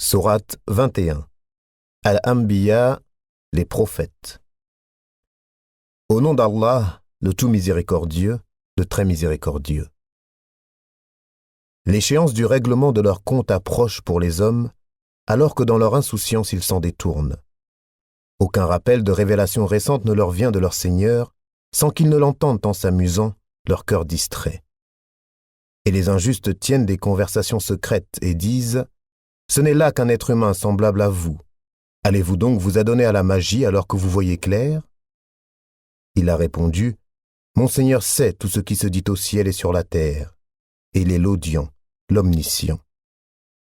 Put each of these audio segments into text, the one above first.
Sourate 21. Al-Anbiya, les prophètes. Au nom d'Allah, le tout miséricordieux, le très miséricordieux. L'échéance du règlement de leur compte approche pour les hommes, alors que dans leur insouciance ils s'en détournent. Aucun rappel de révélation récente ne leur vient de leur Seigneur, sans qu'ils ne l'entendent en s'amusant, leur cœur distrait. Et les injustes tiennent des conversations secrètes et disent « Ce n'est là qu'un être humain semblable à vous. Allez-vous donc vous adonner à la magie alors que vous voyez clair ?» Il a répondu « Mon Seigneur sait tout ce qui se dit au ciel et sur la terre, et il est l'audient, l'omniscient. »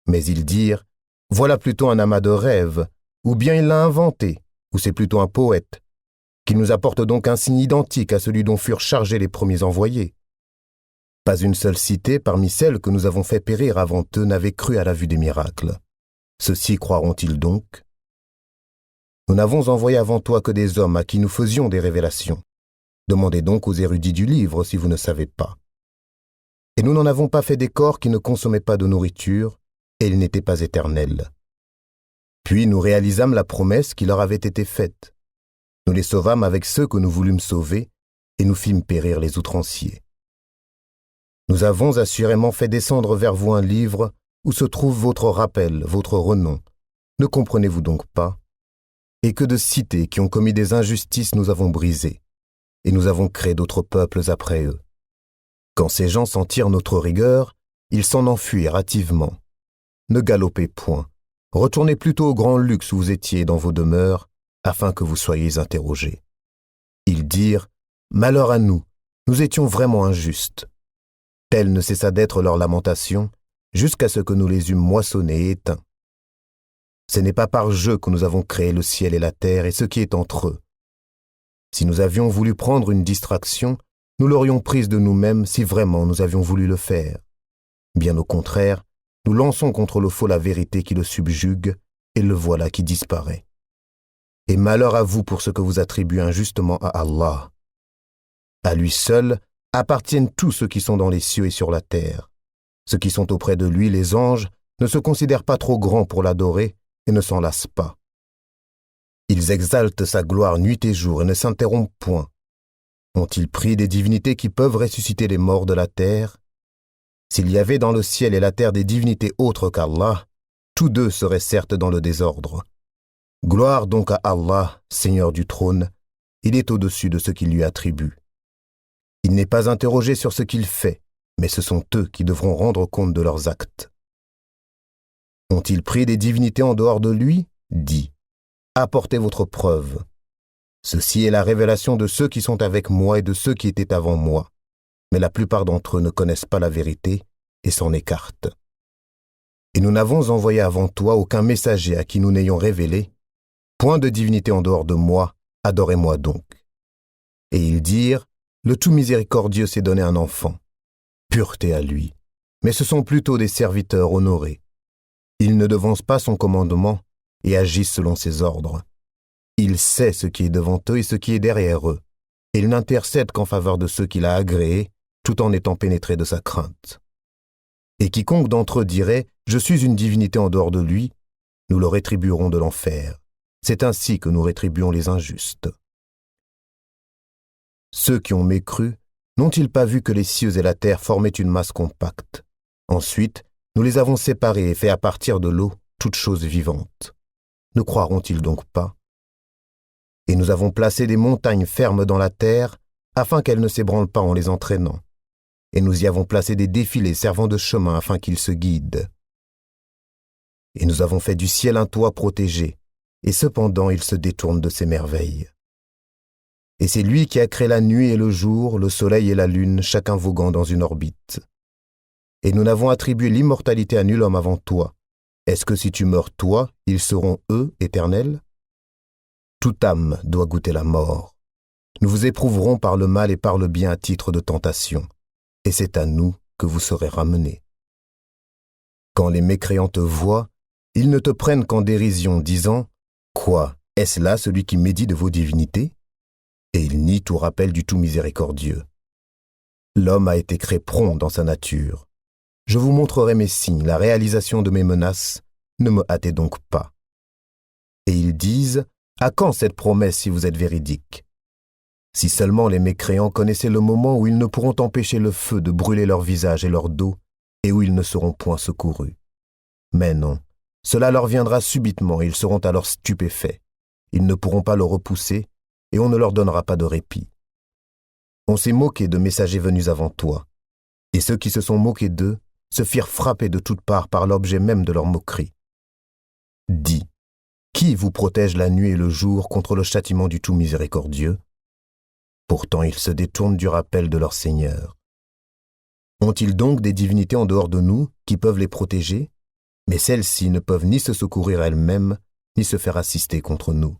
Mais ils dirent « Voilà plutôt un amas de rêves, ou bien il l'a inventé, ou c'est plutôt un poète, qu'il nous apporte donc un signe identique à celui dont furent chargés les premiers envoyés. » Pas une seule cité parmi celles que nous avons fait périr avant eux n'avait cru à la vue des miracles. Ceux-ci croiront-ils donc? Nous n'avons envoyé avant toi que des hommes à qui nous faisions des révélations. Demandez donc aux érudits du livre si vous ne savez pas. Et nous n'en avons pas fait des corps qui ne consommaient pas de nourriture, et ils n'étaient pas éternels. Puis nous réalisâmes la promesse qui leur avait été faite. Nous les sauvâmes avec ceux que nous voulûmes sauver, et nous fîmes périr les outranciers. Nous avons assurément fait descendre vers vous un livre où se trouve votre rappel, votre renom. Ne comprenez-vous donc pas? Et que de cités qui ont commis des injustices nous avons brisées, et nous avons créé d'autres peuples après eux. Quand ces gens sentirent notre rigueur, ils s'en enfuirent hâtivement. Ne galopez point, retournez plutôt au grand luxe où vous étiez dans vos demeures, afin que vous soyez interrogés. Ils dirent « Malheur à nous, nous étions vraiment injustes. » Telle ne cessa d'être leur lamentation, jusqu'à ce que nous les eûmes moissonnés et éteints. Ce n'est pas par jeu que nous avons créé le ciel et la terre et ce qui est entre eux. Si nous avions voulu prendre une distraction, nous l'aurions prise de nous-mêmes si vraiment nous avions voulu le faire. Bien au contraire, nous lançons contre le faux la vérité qui le subjugue, et le voilà qui disparaît. Et malheur à vous pour ce que vous attribuez injustement à Allah. À lui seul appartiennent tous ceux qui sont dans les cieux et sur la terre. Ceux qui sont auprès de lui, les anges, ne se considèrent pas trop grands pour l'adorer et ne s'en lassent pas. Ils exaltent sa gloire nuit et jour et ne s'interrompent point. Ont-ils pris des divinités qui peuvent ressusciter les morts de la terre? S'il y avait dans le ciel et la terre des divinités autres qu'Allah, tous deux seraient certes dans le désordre. Gloire donc à Allah, Seigneur du trône, il est au-dessus de ce qu'il lui attribue. Il n'est pas interrogé sur ce qu'il fait, mais ce sont eux qui devront rendre compte de leurs actes. Ont-ils pris des divinités en dehors de lui? Dis, apportez votre preuve. Ceci est la révélation de ceux qui sont avec moi et de ceux qui étaient avant moi, mais la plupart d'entre eux ne connaissent pas la vérité et s'en écartent. Et nous n'avons envoyé avant toi aucun messager à qui nous n'ayons révélé « Point de divinité en dehors de moi, adorez-moi donc. » Et ils dirent « Le tout miséricordieux s'est donné un enfant. Pureté à lui. Mais ce sont plutôt des serviteurs honorés. Ils ne devancent pas son commandement et agissent selon ses ordres. Il sait ce qui est devant eux et ce qui est derrière eux, et il n'intercède qu'en faveur de ceux qu'il a agréés, tout en étant pénétré de sa crainte. Et quiconque d'entre eux dirait « Je suis une divinité en dehors de lui », nous le rétribuerons de l'enfer. C'est ainsi que nous rétribuons les injustes. Ceux qui ont mécru, n'ont-ils pas vu que les cieux et la terre formaient une masse compacte? Ensuite, nous les avons séparés et fait à partir de l'eau toutes choses vivantes. Ne croiront-ils donc pas? Et nous avons placé des montagnes fermes dans la terre, afin qu'elles ne s'ébranlent pas en les entraînant. Et nous y avons placé des défilés servant de chemin afin qu'ils se guident. Et nous avons fait du ciel un toit protégé, et cependant il se détourne de ses merveilles. Et c'est lui qui a créé la nuit et le jour, le soleil et la lune, chacun voguant dans une orbite. Et nous n'avons attribué l'immortalité à nul homme avant toi. Est-ce que si tu meurs toi, ils seront eux éternels? Toute âme doit goûter la mort. Nous vous éprouverons par le mal et par le bien à titre de tentation, et c'est à nous que vous serez ramenés. Quand les mécréants te voient, ils ne te prennent qu'en dérision, disant « Quoi, est-ce là celui qui médit de vos divinités ?» Et ils nient tout rappel du tout miséricordieux. L'homme a été créé prompt dans sa nature. Je vous montrerai mes signes, la réalisation de mes menaces, Ne me hâtez donc pas. » Et ils disent, « À quand cette promesse si vous êtes véridique ?» Si seulement les mécréants connaissaient le moment où ils ne pourront empêcher le feu de brûler leur visage et leur dos, et où ils ne seront point secourus. Mais non, cela leur viendra subitement et ils seront alors stupéfaits. Ils ne pourront pas le repousser, et on ne leur donnera pas de répit. On s'est moqué de messagers venus avant toi, et ceux qui se sont moqués d'eux se firent frapper de toutes parts par l'objet même de leur moquerie. Dis, qui vous protège la nuit et le jour contre le châtiment du tout miséricordieux? Pourtant ils se détournent du rappel de leur Seigneur. Ont-ils donc des divinités en dehors de nous qui peuvent les protéger? Mais celles-ci ne peuvent ni se secourir elles-mêmes, ni se faire assister contre nous.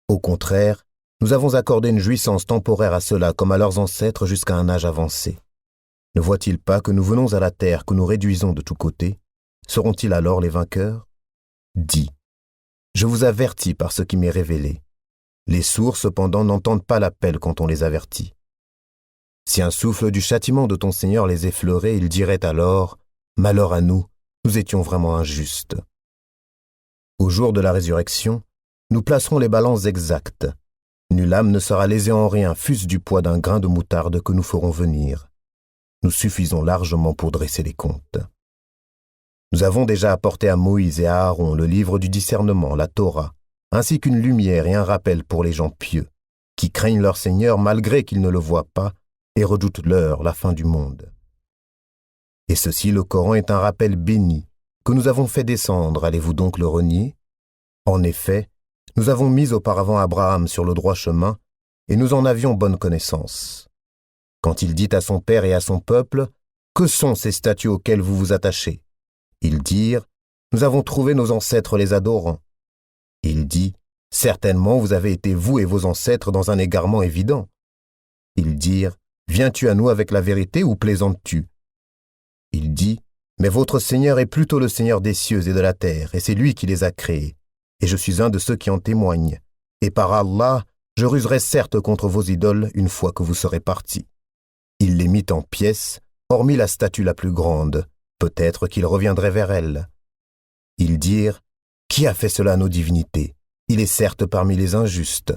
Au contraire, nous avons accordé une jouissance temporaire à ceux-là comme à leurs ancêtres jusqu'à un âge avancé. Ne voient-ils pas que nous venons à la terre que nous réduisons de tous côtés? Seront-ils alors les vainqueurs? Dis, je vous avertis par ce qui m'est révélé. Les sourds, cependant, n'entendent pas l'appel quand on les avertit. Si un souffle du châtiment de ton Seigneur les effleurait, ils diraient alors, « Malheur à nous, nous étions vraiment injustes. » Au jour de la résurrection, nous placerons les balances exactes. Nulle âme ne sera lésée en rien, fût-ce du poids d'un grain de moutarde que nous ferons venir. Nous suffisons largement pour dresser les comptes. Nous avons déjà apporté à Moïse et à Aaron le livre du discernement, la Torah, ainsi qu'une lumière et un rappel pour les gens pieux, qui craignent leur Seigneur malgré qu'ils ne le voient pas et redoutent l'heure, la fin du monde. Et ceci, le Coran, est un rappel béni que nous avons fait descendre, allez-vous donc le renier? En effet, nous avons mis auparavant Abraham sur le droit chemin, et nous en avions bonne connaissance. Quand il dit à son père et à son peuple, « Que sont ces statues auxquelles vous vous attachez ?» Ils dirent, « Nous avons trouvé nos ancêtres les adorant. » Il dit, « Certainement vous avez été vous et vos ancêtres dans un égarement évident. » Ils dirent, « Viens-tu à nous avec la vérité ou plaisantes-tu » Il dit, « Mais votre Seigneur est plutôt le Seigneur des cieux et de la terre, et c'est lui qui les a créés, et je suis un de ceux qui en témoignent. Et par Allah, je ruserai certes contre vos idoles une fois que vous serez partis. » Il les mit en pièces, hormis la statue la plus grande, peut-être qu'il reviendrait vers elle. Ils dirent, « Qui a fait cela à nos divinités? Il est certes parmi les injustes. »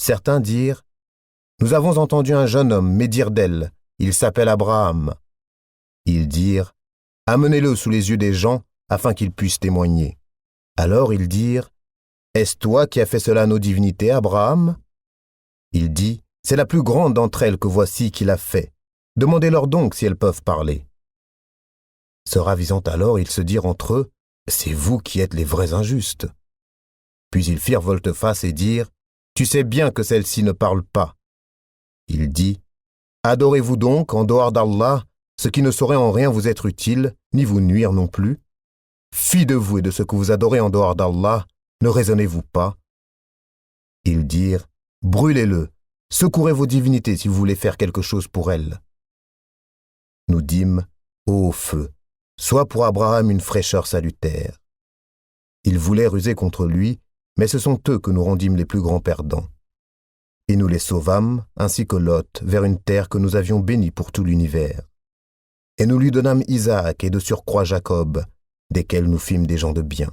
Certains dirent, « Nous avons entendu un jeune homme médire d'elle, il s'appelle Abraham. » Ils dirent, « Amenez-le sous les yeux des gens, afin qu'ils puissent témoigner. » Alors ils dirent, « Est-ce toi qui as fait cela à nos divinités, Abraham ?» Il dit, « C'est la plus grande d'entre elles que voici qui l'a fait. Demandez-leur donc si elles peuvent parler. » Se ravisant alors, ils se dirent entre eux, « C'est vous qui êtes les vrais injustes. » Puis ils firent volte-face et dirent, « Tu sais bien que celle-ci ne parle pas. » Il dit, « Adorez-vous donc, en dehors d'Allah, ce qui ne saurait en rien vous être utile, ni vous nuire non plus? Fi de vous et de ce que vous adorez en dehors d'Allah, ne raisonnez-vous pas? » Ils dirent, « Brûlez-le, secourez vos divinités si vous voulez faire quelque chose pour elles. » Nous dîmes, « Ô feu, sois pour Abraham une fraîcheur salutaire. » Ils voulaient ruser contre lui, mais ce sont eux que nous rendîmes les plus grands perdants. Et nous les sauvâmes, ainsi que Lot, vers une terre que nous avions bénie pour tout l'univers. Et nous lui donnâmes Isaac et de surcroît Jacob, desquels nous fîmes des gens de bien.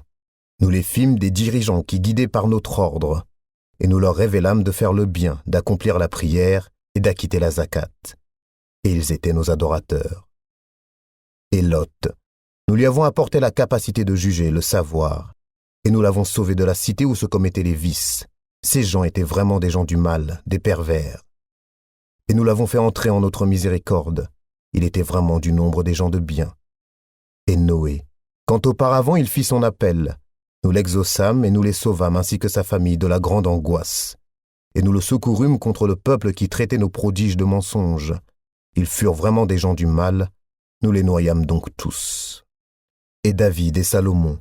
Nous les fîmes des dirigeants qui guidaient par notre ordre, et nous leur révélâmes de faire le bien, d'accomplir la prière et d'acquitter la zakat. Et ils étaient nos adorateurs. Et Lot, nous lui avons apporté la capacité de juger, le savoir, et nous l'avons sauvé de la cité où se commettaient les vices. Ces gens étaient vraiment des gens du mal, des pervers. Et nous l'avons fait entrer en notre miséricorde. Il était vraiment du nombre des gens de bien. Et Noé, quand auparavant il fit son appel, nous l'exaucâmes et nous les sauvâmes ainsi que sa famille de la grande angoisse. Et nous le secourûmes contre le peuple qui traitait nos prodiges de mensonges. Ils furent vraiment des gens du mal, nous les noyâmes donc tous. Et David et Salomon,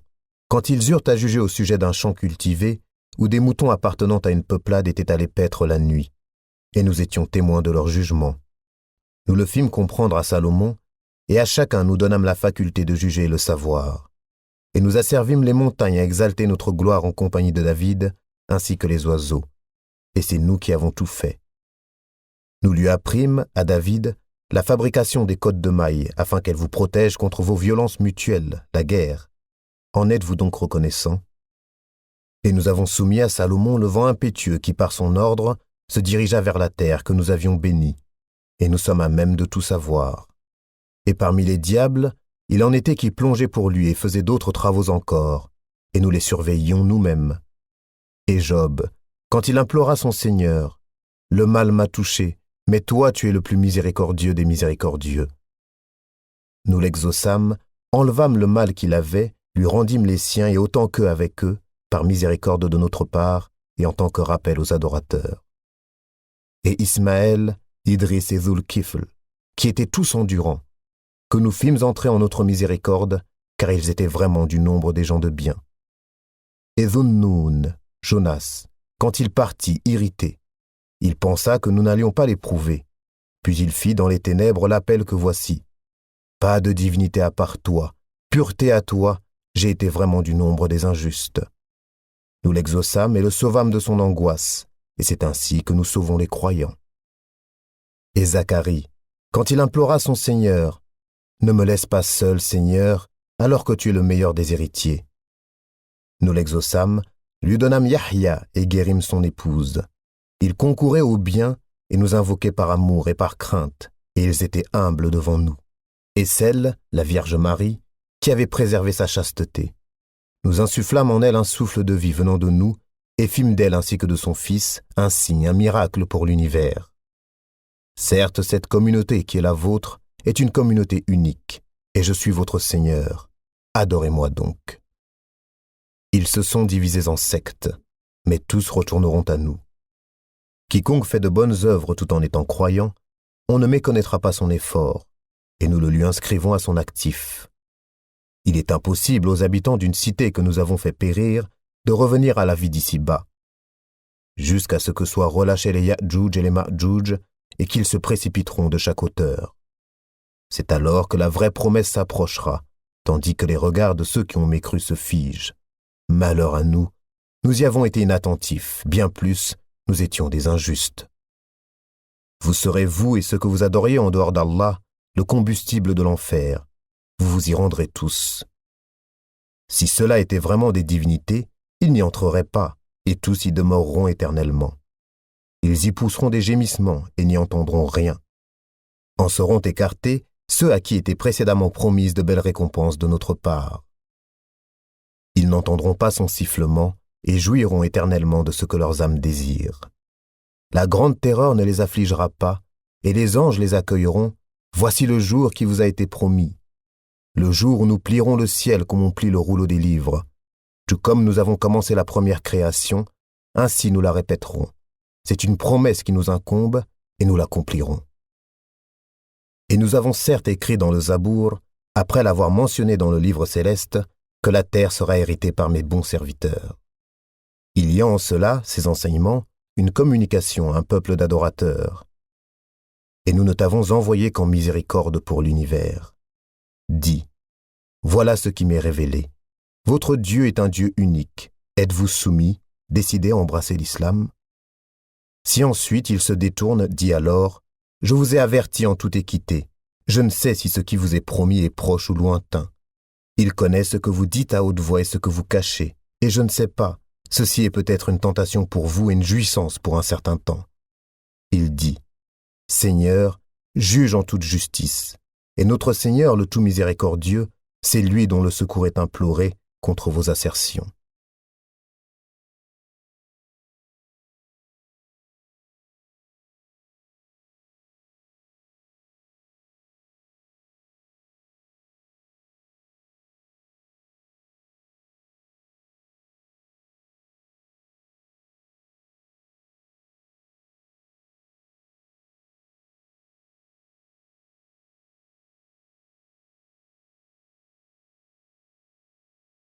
quand ils eurent à juger au sujet d'un champ cultivé, où des moutons appartenant à une peuplade étaient allés paître la nuit, et nous étions témoins de leur jugement. Nous le fîmes comprendre à Salomon, et à chacun nous donnâmes la faculté de juger et le savoir. Et nous asservîmes les montagnes à exalter notre gloire en compagnie de David, ainsi que les oiseaux. Et c'est nous qui avons tout fait. Nous lui apprîmes, à David, la fabrication des cottes de mailles, afin qu'elles vous protègent contre vos violences mutuelles, la guerre. En êtes-vous donc reconnaissant? Et nous avons soumis à Salomon le vent impétueux qui, par son ordre, se dirigea vers la terre que nous avions bénie, et nous sommes à même de tout savoir. Et parmi les diables, il en était qui plongeaient pour lui et faisaient d'autres travaux encore, et nous les surveillions nous-mêmes. Et Job, quand il implora son Seigneur, « Le mal m'a touché, mais toi tu es le plus miséricordieux des miséricordieux. » Nous l'exaucâmes, enlevâmes le mal qu'il avait, lui rendîmes les siens et autant qu'eux avec eux, par miséricorde de notre part et en tant que rappel aux adorateurs. Et Ismaël, Idris et Zulkifl, qui étaient tous endurants, que nous fîmes entrer en notre miséricorde, car ils étaient vraiment du nombre des gens de bien. Et Zunnoun, Jonas, quand il partit irrité, il pensa que nous n'allions pas l'éprouver, puis il fit dans les ténèbres l'appel que voici. Pas de divinité à part toi, pureté à toi, j'ai été vraiment du nombre des injustes. Nous l'exaucâmes et le sauvâmes de son angoisse, et c'est ainsi que nous sauvons les croyants. Et Zacharie, quand il implora son Seigneur, « Ne me laisse pas seul, Seigneur, alors que tu es le meilleur des héritiers. » Nous l'exaucâmes, lui donnâmes Yahya et guérîmes son épouse. Ils concouraient au bien et nous invoquaient par amour et par crainte, et ils étaient humbles devant nous. Et celle, la Vierge Marie, qui avait préservé sa chasteté. Nous insufflâmes en elle un souffle de vie venant de nous, et fîmes d'elle ainsi que de son Fils un signe, un miracle pour l'univers. Certes, cette communauté qui est la vôtre est une communauté unique, et je suis votre Seigneur. Adorez-moi donc. Ils se sont divisés en sectes, mais tous retourneront à nous. Quiconque fait de bonnes œuvres tout en étant croyant, on ne méconnaîtra pas son effort, et nous le lui inscrivons à son actif. Il est impossible aux habitants d'une cité que nous avons fait périr de revenir à la vie d'ici-bas, jusqu'à ce que soient relâchés les Ya'juj et les Ma'juj et qu'ils se précipiteront de chaque hauteur. C'est alors que la vraie promesse s'approchera, tandis que les regards de ceux qui ont mécru se figent. Malheur à nous, nous y avons été inattentifs, bien plus, nous étions des injustes. Vous serez, vous et ceux que vous adoriez en dehors d'Allah, le combustible de l'enfer. Vous vous y rendrez tous. Si cela était vraiment des divinités, ils n'y entreraient pas, et tous y demeureront éternellement. Ils y pousseront des gémissements et n'y entendront rien. En seront écartés ceux à qui étaient précédemment promises de belles récompenses de notre part. Ils n'entendront pas son sifflement et jouiront éternellement de ce que leurs âmes désirent. La grande terreur ne les affligera pas, et les anges les accueilleront. Voici le jour qui vous a été promis. Le jour où nous plierons le ciel comme on plie le rouleau des livres. Tout comme nous avons commencé la première création, ainsi nous la répéterons. C'est une promesse qui nous incombe, et nous l'accomplirons. Et nous avons certes écrit dans le Zabour, après l'avoir mentionné dans le livre céleste, que la terre sera héritée par mes bons serviteurs. Il y a en cela, ces enseignements, une communication à un peuple d'adorateurs. Et nous ne t'avons envoyé qu'en miséricorde pour l'univers. Dis, voilà ce qui m'est révélé. Votre Dieu est un Dieu unique. Êtes-vous soumis, décidé à embrasser l'islam? Si ensuite il se détourne, dis alors, je vous ai averti en toute équité. Je ne sais si ce qui vous est promis est proche ou lointain. Il connaît ce que vous dites à haute voix et ce que vous cachez, et je ne sais pas. Ceci est peut-être une tentation pour vous et une jouissance pour un certain temps. Il dit, Seigneur, juge en toute justice. Et notre Seigneur, le tout miséricordieux, c'est lui dont le secours est imploré contre vos assertions.